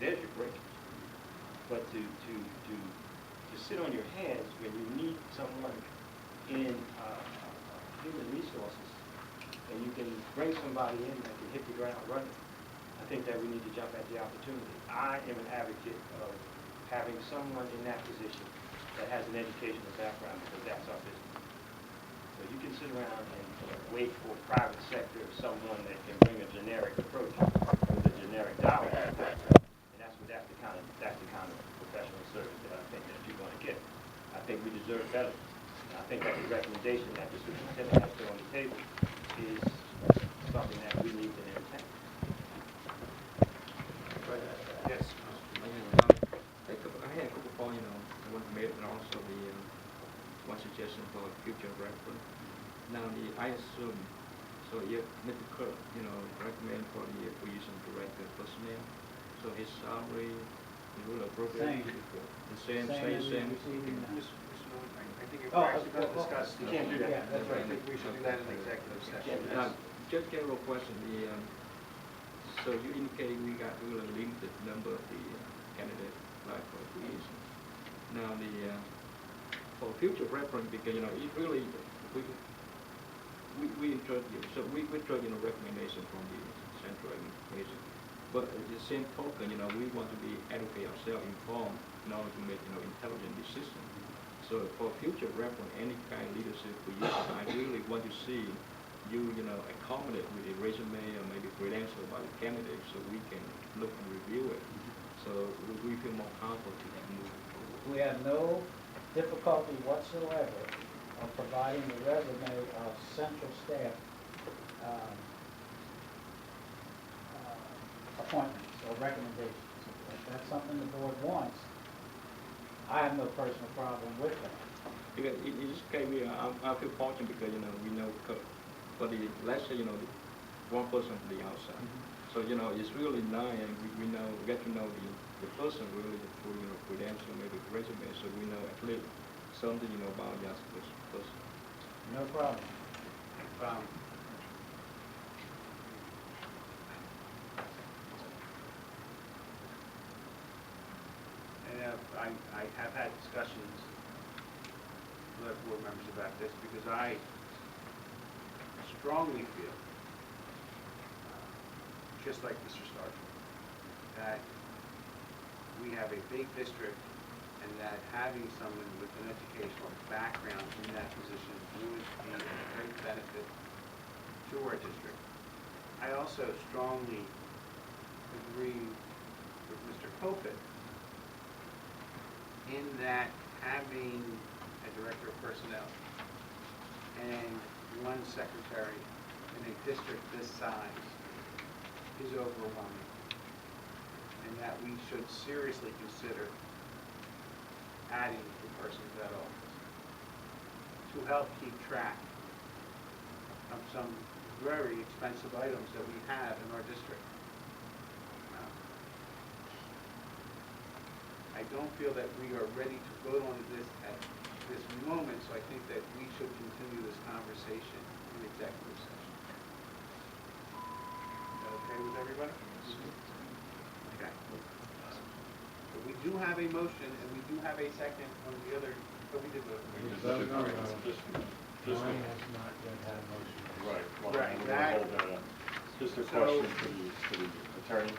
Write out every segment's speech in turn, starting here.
there's your break. But to sit on your hands when you need someone in human resources, and you can bring somebody in that can hit the ground running, I think that we need to jump at the opportunity. I am an advocate of having someone in that position that has an educational background, because that's our business. So you can sit around and wait for private sector, someone that can bring a generic approach with a generic dollar, and that's the kind of professional service that I think that you're going to get. I think we deserve better. And I think that the recommendation that the superintendent has put on the table is something that we need to entertain. Yes. I had a couple points, I want to make, and also the one suggestion for future reference. Now, I assume, so if Mr. Kirk, recommend for the position director personnel, so his salary is really appropriate. The same. I think if we're actually going to discuss, you can't do that. Yeah, that's right. I think we should do that in executive session. Now, just general question. So you indicate we got really limited number of the candidates like for position. Now for future reference, because it really we enjoyed we enjoyed recommendation from the central administration. But at the same token, we want to be educate ourselves, informed, in order to make intelligent decisions. So for future reference, any kind of leadership position, I really want to see you, accommodate with a resume or maybe credential by the candidate, so we can look and review it. So we feel more comfortable to move forward. We have no difficulty whatsoever of providing the resume of central staff appointments or recommendations. If that's something the board wants, I have no personal problem with that. Because in this case, I feel fortunate because we know for the let's say one person from the outside. So it's really nice, and we get to know the person really through credential, maybe resume, so we know at least something about just this person. No problem. And I have had discussions with other board members about this, because I strongly feel, just like Mr. Stark, that we have a big district, and that having someone with an educational background in that position would be a great benefit to our district. I also strongly agree with Mr. Kopit in that having a director of personnel and one secretary in a district this size is overwhelming, and that we should seriously consider adding a person to that office to help keep track of some very expensive items that we have in our district. I don't feel that we are ready to vote on this at this moment, so I think that we should continue this conversation in executive session. Is that okay with everybody? Okay. So we do have a motion, and we do have a second on the other, but we did vote. Mine has not yet had a motion. Right. Well, Right, we'll that- hold that up. Just a question to the attorney.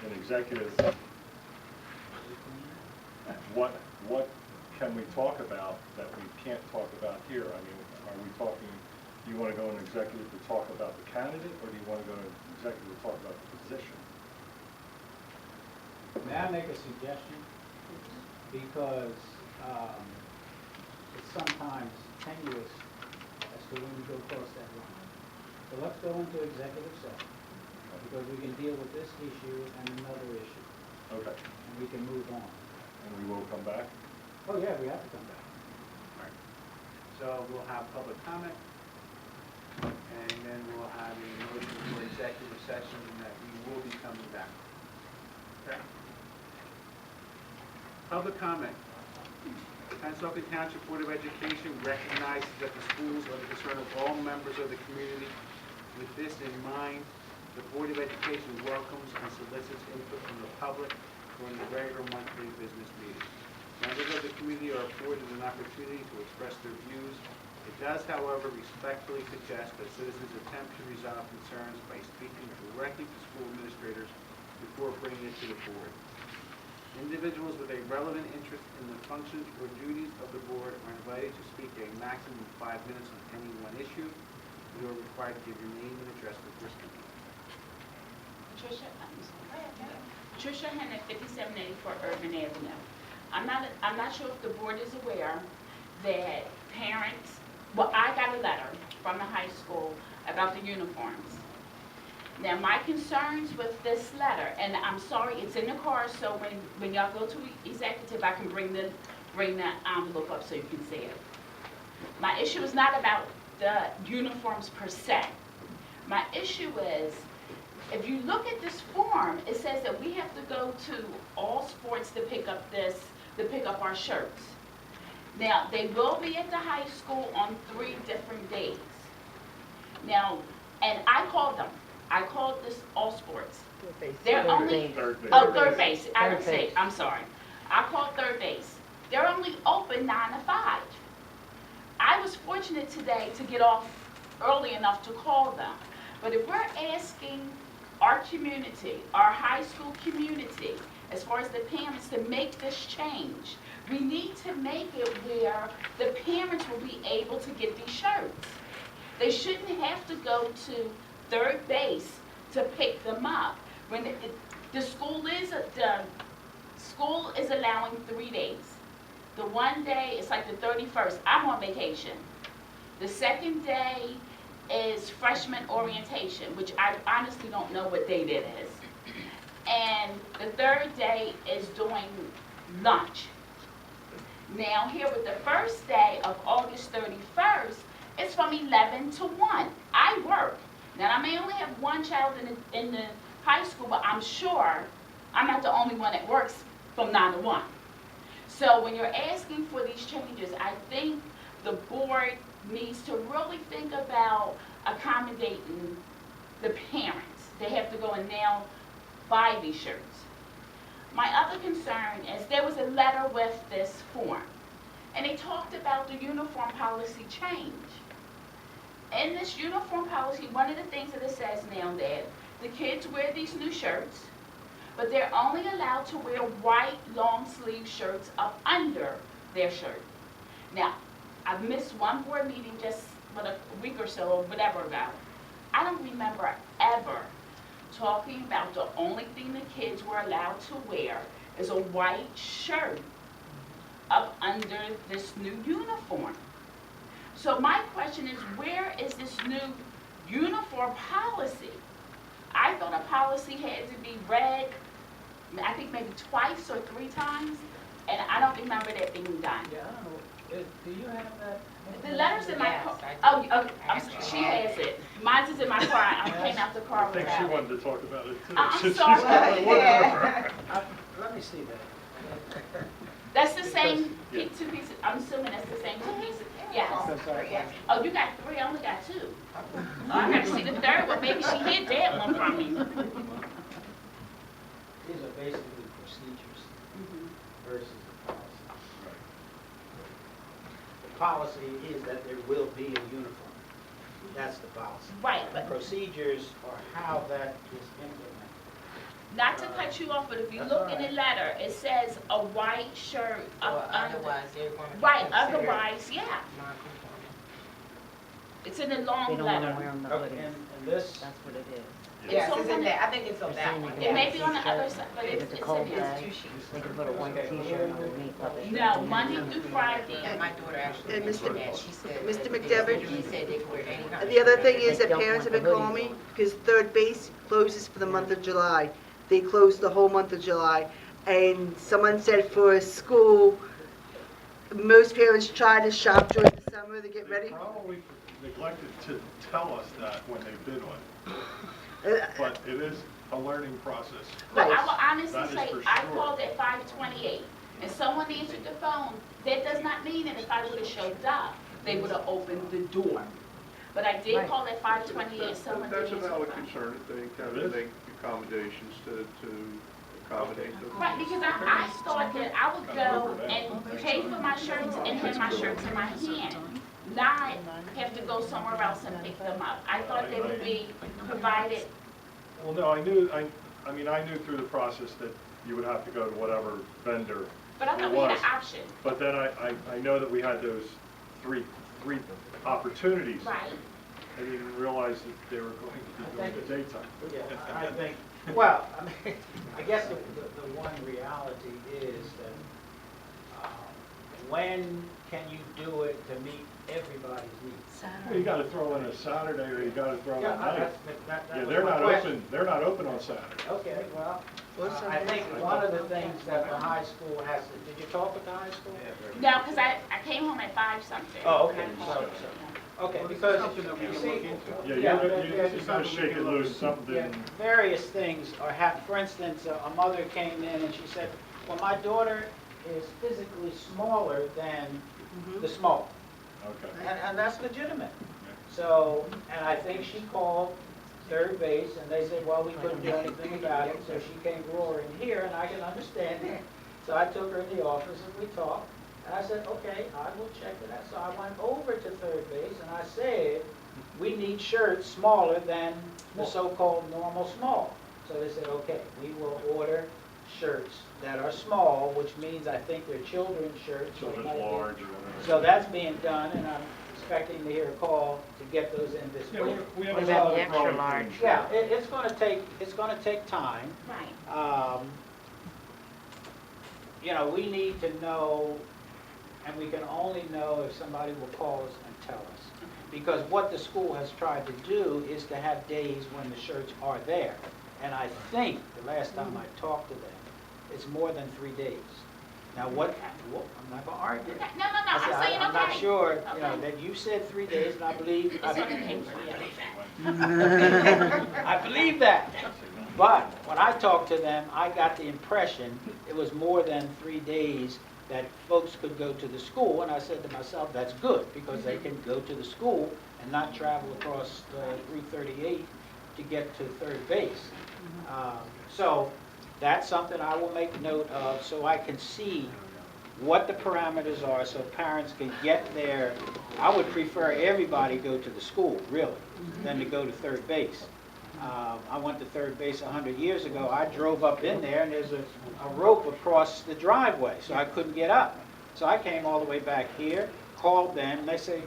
In executive, what can we talk about that we can't talk about here? I mean, are we talking, do you want to go in executive to talk about the candidate, or do you want to go in executive to talk about the position? May I make a suggestion? Because it's sometimes tenuous as to when you go across that line. So let's go into executive session, because we can deal with this issue and another issue, Okay. and we can move on. And we will come back? Oh, yeah, we have to come back. Right. So we'll have public comment, and then we'll have a motion for executive session that we will be coming back. Okay? Public comment. The Pennsauken Township Board of Education recognizes that the schools are the concern of all members of the community. With this in mind, The Board of Education welcomes and solicits input from the public during the regular monthly business meetings. Members of the community are afforded an opportunity to express their views. It does, however, respectfully suggest that citizens attempt to resolve concerns by speaking directly to school administrators before bringing it to the board. Individuals with a relevant interest in the functions or duties of the board are invited to speak a maximum of 5 minutes on any one issue. You are required to give your name and address before speaking. Tricia Hennet, 5784 Urban Avenue. I'm not sure if the board is aware that parents, well, I got a letter from the high school about the uniforms. Now, my concerns with this letter, and I'm sorry, it's in the car, so when y'all go to executive, I can bring the envelope up so you can see it. My issue is not about the uniforms per se. My issue is, if you look at this form, it says that we have to go to all sports to pick up our shirts. Now, they will be at the high school on 3 different days. Now, and I called them. I called this all sports. They're only, Third base. oh, third base. I didn't say, I'm sorry. I called third base. They're only open 9 to 5. I was fortunate today to get off early enough to call them. But if we're asking our community, our high school community, as far as the parents to make this change, we need to make it where the parents will be able to get these shirts. They shouldn't have to go to third base to pick them up. When the school is allowing 3 days. The one day, it's like the 31st, I'm on vacation. The second day is freshman orientation, which I honestly don't know what date it is. And the third day is doing lunch. Now here with the first day of August 31st, it's from 11 to 1. I work. Now I may only have one child in the high school, but I'm sure I'm not the only one that works from 9 to 1. So when you're asking for these changes, I think the board needs to really think about accommodating the parents. They have to go and now buy these shirts. My other concern is there was a letter with this form, and they talked about the uniform policy change. In this uniform policy, one of the things that it says now that the kids wear these new shirts, but they're only allowed to wear white long sleeve shirts up under their shirt. Now, I've missed one board meeting just a week or so or whatever ago. I don't remember ever talking about the only thing the kids were allowed to wear is a white shirt up under this new uniform. So my question is, where is this new uniform policy? I thought a policy had to be read, I think maybe twice or 3 times, and I don't remember that being done. Yeah, I don't know. Do you have that? The letter's in my car. Yes, Oh, okay, she has it. Mine's is in my car. I came out the car I think she without it. wanted to talk about it too. I'm since she's sorry. got one over. Let me see that. That's the same Yeah. 2 pieces. I'm assuming that's the same 2 pieces. Yes. Yes. Oh, you got 3. I only got 2. Oh, I got to see the third one. Maybe she hid that one from me. These are basically procedures versus the policy. The policy is that there will be a uniform. That's the policy. Right, The but procedures are how that is implemented. not to cut you off, but if you That's look all in right. the letter, it says a white shirt Or up under. otherwise, they're going to be Right, considered otherwise, yeah. non-conforming. It's in the They long don't want to letter. wear them the Okay, hoodies. and this, That's what it is. Yes, It's it's on in the- there, I think it's on They're that saying one. they It can may wear be on the t-shirt. other side, but If it's it's a in cold there. day, they can put a white t-shirt underneath of it. No, Monday through Friday. And my daughter actually And mentioned Mr. that, she said. Mr. that they McDevitt? literally said they could wear any kind of The other shirt. thing is They that don't parents have want been the calling hoodies me, on. because third base closes for the month of July. They closed the whole month of July. And someone said for school, most parents try to shop during the summer to get They ready. probably neglected to tell us that when they bid on it, Uh, but it is a learning process. But I Right. will honestly That is say, for I sure. called at 5:28, and someone answered the phone. That does not mean that if I would have showed up, they would have opened the door. But I did Right. call at 528, someone did That's a answer the valid phone. concern that they kind It is. of make accommodations to accommodate the. Right, because I thought that I would go and pay for my shirts and have my shirts in my hand, not have to go somewhere else and pick them up. I thought they would be provided, Well, no, I mean, I knew through the process that you would have to go to whatever vendor but I it thought we had was. an option. But then I know that we had those three opportunities. Right. I didn't realize that they were going to be during the daytime. Yeah, I think, well, I mean, I guess the one reality is that, when can you do it to meet everybody's needs? Well, you gotta throw in a Saturday or you gotta throw in Yeah, a night. that Yeah, was they're my not question. open on Saturday. Okay, well, What's I think one of the things that the high school has to, did you talk with the high school? No, because I came home at 5 something. Oh, okay. And I called. Okay, because you see. Yeah, there's you gotta shake it loose, something. Yeah, various things are happening. For instance, a mother came in and she said, well, my daughter is physically smaller than the small. Okay. And that's legitimate. So, and I think she called third base and they said, well, we couldn't do anything about it, so she came roaring here and I can understand it. So I took her in the office and we talked. And I said, okay, I will check it out. So I went over to third base and I said, we need shirts smaller than the so-called normal small. So they said, okay, we will order shirts that are small, which means I think they're children's shirts. So it Children's might be- large or whatever. So that's being done and I'm expecting to hear a call to get those in this Yeah, week. we have What a about lot the of extra growing large? pains. Yeah, it's gonna take time. Right. You know, we need to know, and we can only know if somebody will call us and tell us. Because what the school has tried to do is to have days when the shirts are there. And I think, the last time I talked to them, it's more than 3 days. Now what, I'm not gonna argue. Okay. No, I said, I'm saying okay. I'm not sure, you know, Okay. that you said 3 days, and I believe. It's on the paper. I believe that. But when I talked to them, I got the impression it was more than 3 days that folks could go to the school. And I said to myself, that's good, because they can go to the school and not travel across Route 38 to get to third base. So that's something I will make note of so I can see what the parameters are so parents can get there. I would prefer everybody go to the school, really, than to go to third base. I went to third base 100 years ago. I drove up in there and there's a rope across the driveway, so I couldn't get up. So I came all the way back here, called them, and I said,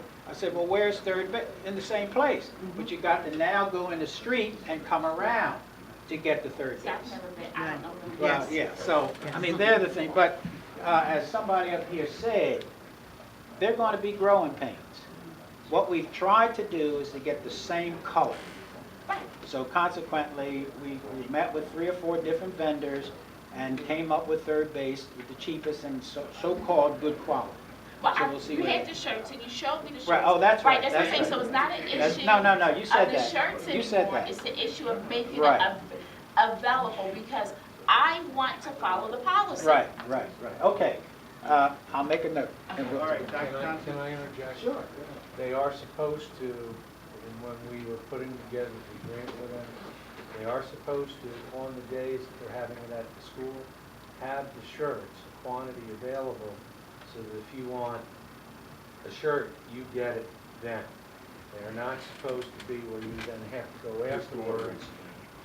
well, where's third base? In the same place. But you got to now go in the street and come around to get to third See, I've base. never been, I don't know. Well, yeah, so, I mean, they're the thing, but as somebody up here said, they're going to be growing pains. What we've tried to do is to get the same color. Right. So consequently, we met with 3 or 4 different vendors and came up with third base with the cheapest and so-called good quality. Well, So we'll see you what had it- the shirts and you showed me the shirts. Right, oh, that's right, Right, that's what I'm saying, that's so it's not an That's- issue. no, you said Of the that. shirts You said anymore, that. it's the issue of making it Right. available because I want to follow the policy. Right, okay. I'll make a note. All right, Dr. Can Johnson. I interject? Sure. They are supposed to, and when we were putting together the grant with them, they are supposed to, on the days that they're having it at the school, have the shirts, quantity available, so that if you want a shirt, you get it then. They are not supposed to be where you then have to go afterwards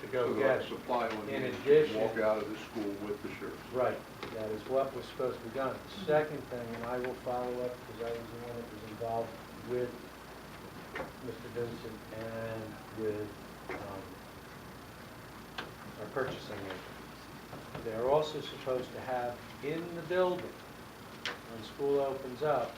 to go get it. Supply on In hand, addition- walk out of the school with the shirts. Right, that is what was supposed to be done. The second thing, and I will follow up because I was the one that was involved with Mr. Vincent and with our purchasing agent. They're also supposed to have in the building, when school opens up,